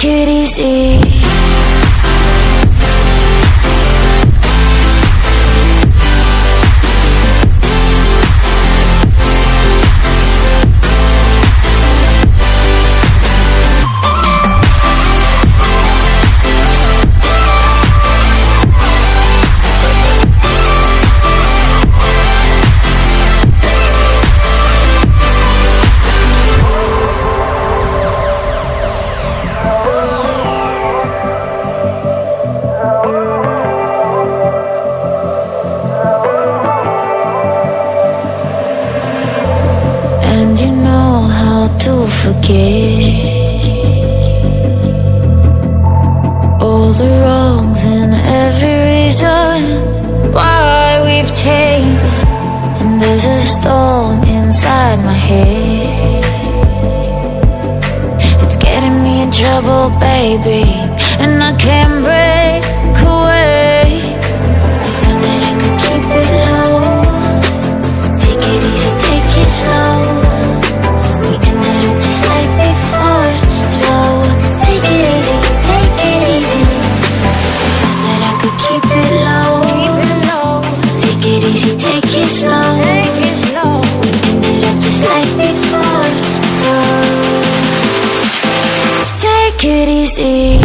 Take it easy. And you know how to forget all the wrongs and every reason why we've changed. And there's a storm inside my head, it's getting me in trouble, baby, and I can't break away. I thought that I could keep it low, take it easy, take it slow. We ended up just like before, so take it easy, take it easy. I thought that I could keep it low, take it easy, take it slow. We ended up just like before, so take it easy.